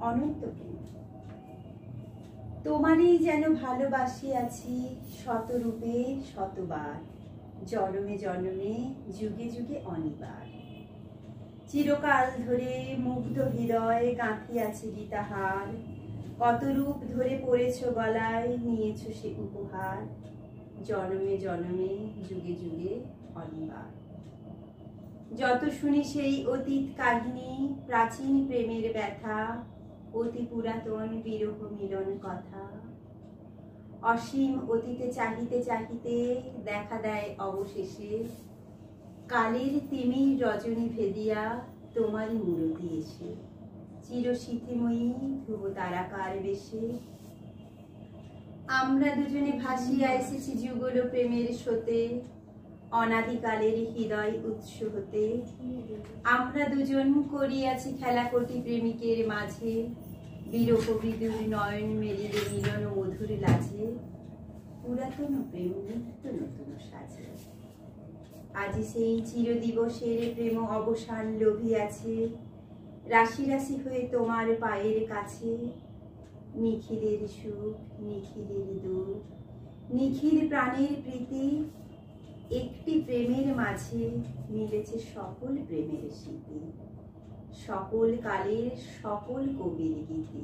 অনন্ত প্রেম। তোমারই যেন ভালোবাসি আছি শতরূপে শতবার, জনমে জনমে যুগে যুগে অনিবার। চিরকাল ধরে মুগ্ধ হৃদয় গাঁথিয়াছে গীতাহার, কত রূপ ধরে পড়েছ গলায়, নিয়েছ সে উপহার, জনমে জনমে যুগে যুগে অনিবার। যত শুনি সেই অতীত কাহিনী, প্রাচীন প্রেমের ব্যথা, অতি পুরাতন বিরহ মিলন কথা, অসীম অতীতে চাহিতে চাহিতে দেখা দেয় অবশেষে কালের তিমির রজনী ভেদিয়া তোমারই মূরতি এসে, চিরস্মৃতিময়ী ধ্রুব তারাকার বেশে। আমরা দুজনে ভাসিয়া এসেছি যুগল প্রেমের স্রোতে, অনাদিকালের হৃদয় উৎস হতে। আমরা দুজন করিয়াছি খেলা কোটি প্রেমিকের মাঝে, বিরহ বিদুর নয়ন মেলিলে মিলন মধুর লাজে, পুরাতন প্রেম নিত্য নতুন সাজে। আজি সেই চিরদিবসের প্রেম অবসান লোভিয়াছে, রাশি রাশি হয়ে তোমার পায়ের কাছে। নিখিলের সুখ নিখিলের দুঃখ, নিখিল প্রাণের প্রীতি, একটি প্রেমের মাঝে মিলেছে সকল প্রেমের স্মৃতি, সকল কালের সকল কবির গীতি।